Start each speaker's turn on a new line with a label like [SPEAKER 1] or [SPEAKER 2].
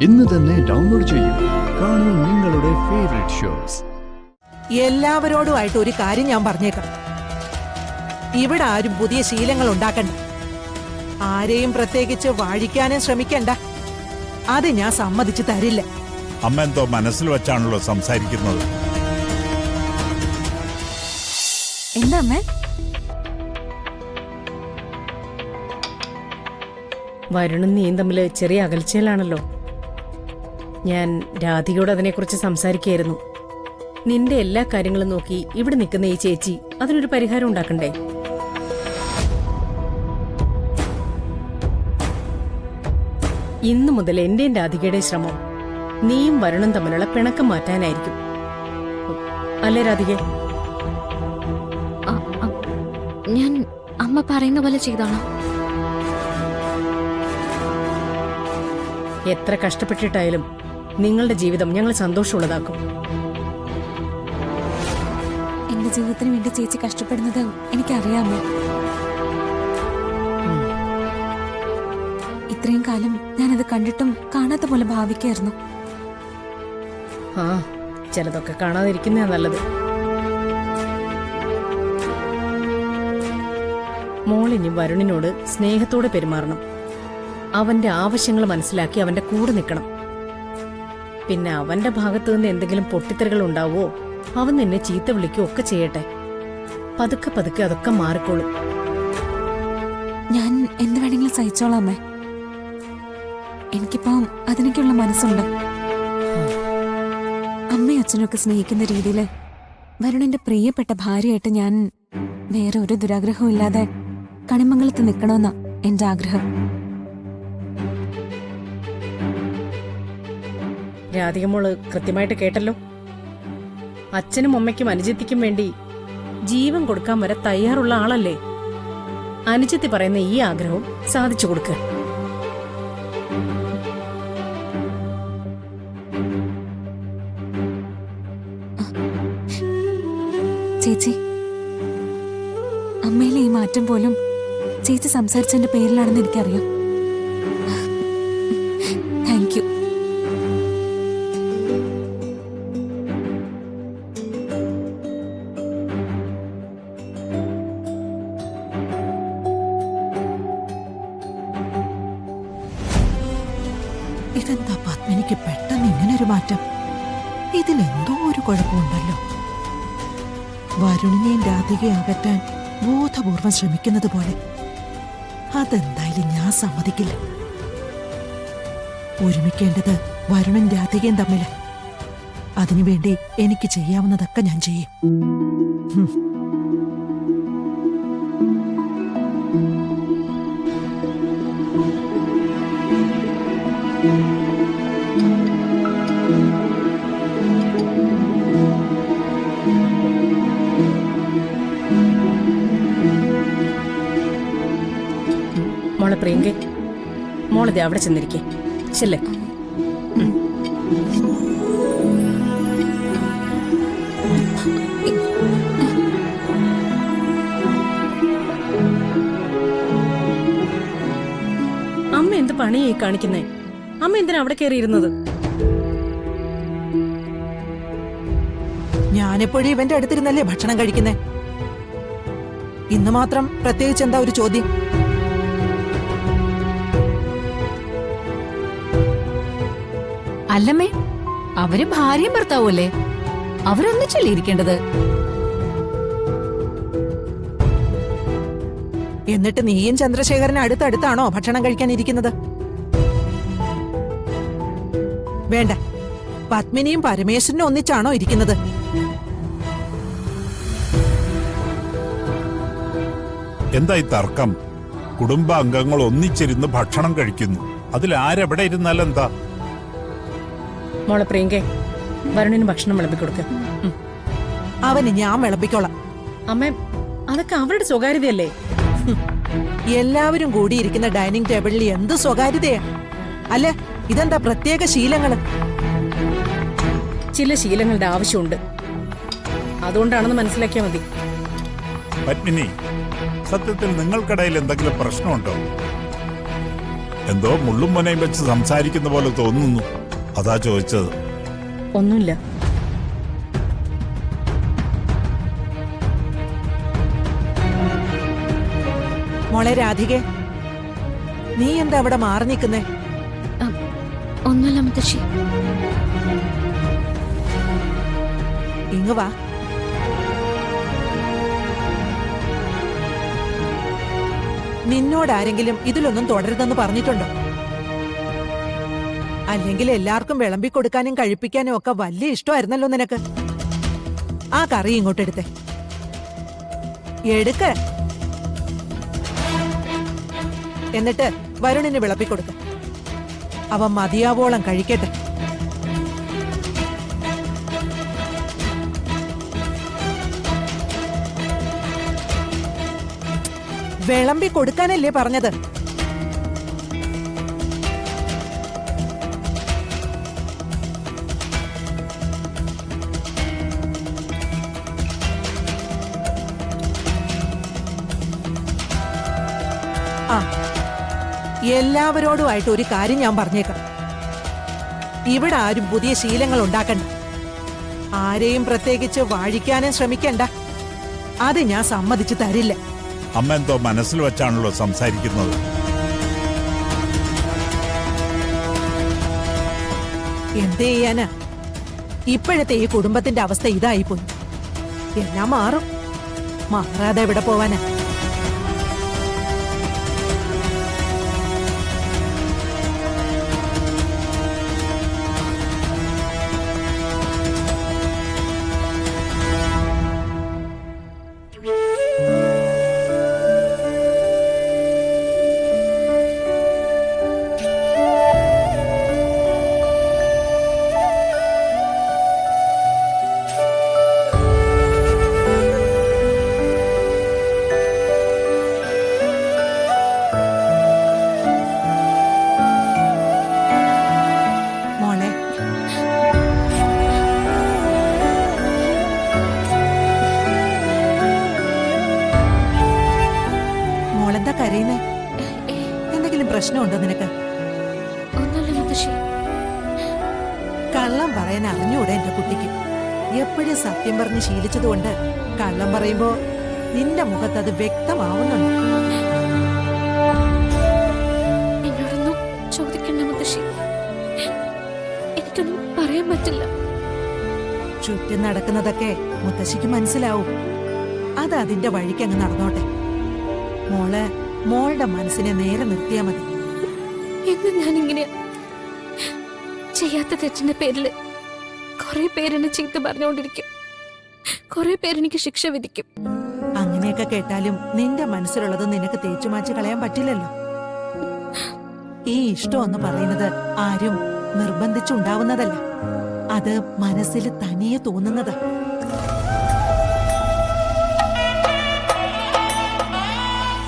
[SPEAKER 1] ഇന്ന് തന്നെ ഡൗൺലോഡ് ചെയ്യൂ. കാണൂ നിങ്ങളുടെ ഫേവറേറ്റ് ഷോസ്.
[SPEAKER 2] എല്ലാവരോടുമായിട്ട് ഒരു കാര്യം ഞാൻ പറഞ്ഞേക്കാം. ഇവിടെ ആരും പുതിയ ശീലങ്ങൾ ഉണ്ടാക്കണ്ട. ആരെയും പ്രത്യേകിച്ച് വാഴിക്കാനും ശ്രമിക്കണ്ട. അത് ഞാൻ സമ്മതിച്ചു തരില്ല.
[SPEAKER 3] അമ്മ എന്തോ മനസ്സിൽ വെച്ചാണല്ലോ സംസാരിക്കുന്നത്.
[SPEAKER 4] എന്താ അമ്മേ?
[SPEAKER 5] വരുണും നീയും തമ്മിൽ ചെറിയ അകൽച്ചയിലാണല്ലോ. ഞാൻ രാധികയോട് അതിനെക്കുറിച്ച് സംസാരിക്കുകയായിരുന്നു. നിന്റെ എല്ലാ കാര്യങ്ങളും നോക്കി ഇവിടെ നിൽക്കുന്ന ഈ ചേച്ചി അതിനൊരു പരിഹാരം ഉണ്ടാക്കണ്ടേ? ഇന്നു മുതൽ എന്റെയും രാധികയുടെ ശ്രമം നീയും വരുണും തമ്മിലുള്ള പിണക്കം മാറ്റാനായിരിക്കും. അല്ലേ രാധികേ?
[SPEAKER 4] ഞാൻ അമ്മ പറയുന്ന പോലെ ചെയ്തോളാം.
[SPEAKER 5] എത്ര കഷ്ടപ്പെട്ടിട്ടായാലും നിങ്ങളുടെ ജീവിതം ഞങ്ങൾ സന്തോഷമുള്ളതാക്കും.
[SPEAKER 4] എന്റെ ജീവിതത്തിന് വേണ്ടി ചേച്ചി കഷ്ടപ്പെടുന്നത് എനിക്കറിയാമോ. ഇത്രയും കാലം ഞാനത് കണ്ടിട്ടും കാണാത്ത പോലെ ഭാവിക്കായിരുന്നു.
[SPEAKER 5] ആ, ചിലതൊക്കെ കാണാതിരിക്കുന്നതാ നല്ലത്. മോളിനി വരുണിനോട് സ്നേഹത്തോടെ പെരുമാറണം. അവന്റെ ആവശ്യങ്ങൾ മനസ്സിലാക്കി അവന്റെ കൂടെ നിൽക്കണം. പിന്നെ അവന്റെ ഭാഗത്തു നിന്ന് എന്തെങ്കിലും പൊട്ടിത്തെറികൾ ഉണ്ടാവോ, അവൻ നിന്നെ ചീത്ത വിളിക്കുകയോ ഒക്കെ ചെയ്യട്ടെ. പതുക്കെ പതുക്കെ അതൊക്കെ മാറിക്കോളും.
[SPEAKER 4] ഞാൻ എന്ത് വേണമെങ്കിലും സഹിച്ചോളാം അമ്മേ. എനിക്കിപ്പോ അതിനൊക്കെയുള്ള മനസ്സുണ്ട്. അമ്മയും അച്ഛനൊക്കെ സ്നേഹിക്കുന്ന രീതിയിൽ വരുണിന്റെ പ്രിയപ്പെട്ട ഭാര്യയായിട്ട് ഞാൻ വേറെ ഒരു ദുരാഗ്രഹവും ഇല്ലാതെ കണിമംഗലത്ത് നിൽക്കണമെന്നാ എന്റെ ആഗ്രഹം.
[SPEAKER 5] രാധികമോള് കൃത്യമായിട്ട് കേട്ടല്ലോ. അച്ഛനും അമ്മയ്ക്കും അനുജത്തിക്കും വേണ്ടി ജീവൻ കൊടുക്കാൻ വരെ തയ്യാറുള്ള ആളല്ലേ. അനുജത്തി പറയുന്ന ഈ ആഗ്രഹവും സാധിച്ചു കൊടുക്കുക.
[SPEAKER 4] ചേച്ചി, അമ്മയിലെ ഈ മാറ്റം പോലും ചേച്ചി സംസാരിച്ചതിന്റെ പേരിലാണെന്ന് എനിക്കറിയാം. Thank you.
[SPEAKER 2] ഇതെന്താ പത്മിനിക്ക് പെട്ടെന്ന് ഇങ്ങനൊരു മാറ്റം? ഇതിലെന്തോ ഒരു കുഴപ്പമുണ്ടല്ലോ. വരുണിനെയും രാധികയെ അകറ്റാൻ ബോധപൂർവം ശ്രമിക്കുന്നത് പോലെ. അതെന്തായാലും ഞാൻ സമ്മതിക്കില്ല. ഒരുമിക്കേണ്ടത് വരുണും രാധികയും തമ്മില്. അതിനുവേണ്ടി എനിക്ക് ചെയ്യാവുന്നതൊക്കെ ഞാൻ ചെയ്യും.
[SPEAKER 5] മോളെ പ്രിയങ്കെ, മോളത് അവിടെ ചെന്നിരിക്കേ. ചെല്ലേ. അമ്മ എന്ത് പണിയായി കാണിക്കുന്നേ? അമ്മ എന്തിനാ അവിടെ കയറിയിരുന്നത്?
[SPEAKER 2] ഞാനെപ്പോഴും ഇവന്റെ അടുത്തിരുന്നല്ലേ ഭക്ഷണം കഴിക്കുന്നേ. ഇന്ന് മാത്രം പ്രത്യേകിച്ച് എന്താ ഒരു ചോദ്യം?
[SPEAKER 6] അല്ലമ്മേ, അവര് ഭാര്യയും ഭർത്താവൂല്ലേ? അവരൊന്നിച്ചല്ലേ ഇരിക്കേണ്ടത്?
[SPEAKER 2] എന്നിട്ട് നീയും ചന്ദ്രശേഖരന് അടുത്തടുത്താണോ ഭക്ഷണം കഴിക്കാൻ ഇരിക്കുന്നത്? വേണ്ട, പത്മിനിയും പരമേശ്വരനും ഒന്നിച്ചാണോ ഇരിക്കുന്നത്?
[SPEAKER 3] എന്തായി തർക്കം? കുടുംബാംഗങ്ങൾ ഒന്നിച്ചിരുന്ന് ഭക്ഷണം കഴിക്കുന്നു. അതിൽ ആരെവിടെ ഇരുന്നാലെന്താ?
[SPEAKER 5] മോളെ പ്രിയങ്കെ, വരുണിന് ഭക്ഷണം വിളമ്പിക്കൊടുക്ക.
[SPEAKER 2] അവന് ഞാൻ വിളമ്പിക്കോളാം.
[SPEAKER 5] അമ്മേ, അതൊക്കെ അവരുടെ സ്വകാര്യതയല്ലേ?
[SPEAKER 2] എല്ലാവരും കൂടിയിരിക്കുന്ന ഡൈനിങ് ടേബിളിൽ എന്ത് സ്വകാര്യതയാ? അല്ല, ഇതെന്താ പ്രത്യേക ശീലങ്ങള്?
[SPEAKER 5] ചില ശീലങ്ങളുടെ ആവശ്യമുണ്ട്. അതുകൊണ്ടാണെന്ന് മനസ്സിലാക്കിയാൽ മതി.
[SPEAKER 3] പത്മിനി, സത്യത്തിൽ നിങ്ങൾക്കിടയിൽ എന്തെങ്കിലും പ്രശ്നമുണ്ടോ? എന്തോ മുള്ളും മുനയും വെച്ച് സംസാരിക്കുന്ന പോലെ തോന്നുന്നു. അതാ ചോദിച്ചത്.
[SPEAKER 5] ഒന്നുമില്ല.
[SPEAKER 2] മോളെ രാധികെ, നീ എന്താ അവിടെ മാറി നിൽക്കുന്നേ?
[SPEAKER 4] ഒന്നുമില്ല മുത്തശ്ശി.
[SPEAKER 2] ഇങ്ങ് വാ. നിന്നോടാരെങ്കിലും ഇതിലൊന്നും തുടരുതെന്ന് പറഞ്ഞിട്ടുണ്ടോ? അല്ലെങ്കിൽ എല്ലാവർക്കും വിളമ്പിക്കൊടുക്കാനും കഴിപ്പിക്കാനും ഒക്കെ വലിയ ഇഷ്ടമായിരുന്നല്ലോ നിനക്ക്. ആ കറി ഇങ്ങോട്ടെടുത്തേ. എടുക്ക. എന്നിട്ട് വരുണിന് വിളമ്പിക്കൊടുക്ക. അവൻ മതിയാവോളം കഴിക്കട്ടെ. വിളമ്പി കൊടുക്കാനല്ലേ പറഞ്ഞത്? ആ, എല്ലാവരോടുമായിട്ട് ഒരു കാര്യം ഞാൻ പറഞ്ഞേക്കാം. ഇവിടെ ആരും പുതിയ ശീലങ്ങൾ ഉണ്ടാക്കണ്ട. ആരെയും പ്രത്യേകിച്ച് വാഴിക്കാനും ശ്രമിക്കണ്ട. അത് ഞാൻ സമ്മതിച്ചു തരില്ല.
[SPEAKER 3] അമ്മ എന്തോ മനസ്സിൽ വെച്ചാണല്ലോ സംസാരിക്കുന്നത്.
[SPEAKER 2] എന്ത് ചെയ്യാനാ? ഇപ്പോഴത്തെ ഈ കുടുംബത്തിന്റെ അവസ്ഥ ഇതായിപ്പോയി. എല്ലാം മാറും. മാറാതെ എവിടെ പോവാനാ? കരയുന്നേ? എന്തെങ്കിലും പ്രശ്നമുണ്ടോ നിനക്ക്?
[SPEAKER 4] ഒന്നുമില്ല മുത്തശ്ശി.
[SPEAKER 2] കള്ളം പറയാൻ അറിഞ്ഞൂടെ എന്റെ കുട്ടിക്ക്? എപ്പോഴും സത്യം പറഞ്ഞ് ശീലിച്ചതുകൊണ്ട് കള്ളം പറയുമ്പോ നിന്റെ മുഖത്ത് അത് വ്യക്തമാവുന്നുണ്ട്.
[SPEAKER 4] എന്നോടൊന്നും ചോദിക്കണ്ട മുത്തശ്ശി. എനിക്കൊന്നും പറയാൻ പറ്റില്ല.
[SPEAKER 2] ചുറ്റും നടക്കുന്നതൊക്കെ മുത്തശ്ശിക്ക് മനസ്സിലാവും. അത് അതിന്റെ വഴിക്ക് അങ്ങ് നടന്നോട്ടെ. മോള് മോളുടെ മനസ്സിനെ നേരെ നിർത്തിയാ മതി.
[SPEAKER 4] എന്ന് ഞാനിങ്ങനെ ചെയ്യാത്ത തെറ്റിന്റെ പേരില് കുറെ പേരെന്നെ ചീത്ത പറഞ്ഞുകൊണ്ടിരിക്കും. കുറെ പേരെനിക്ക് ശിക്ഷ വിധിക്കും.
[SPEAKER 2] അങ്ങനെയൊക്കെ കേട്ടാലും നിന്റെ മനസ്സിലുള്ളത് നിനക്ക് തേച്ചുമാച്ച് കളയാൻ പറ്റില്ലല്ലോ. ഈ ഇഷ്ടം എന്ന് പറയുന്നത് ആരും നിർബന്ധിച്ചുണ്ടാവുന്നതല്ല. അത് മനസ്സിൽ തനിയെ തോന്നുന്നതാ.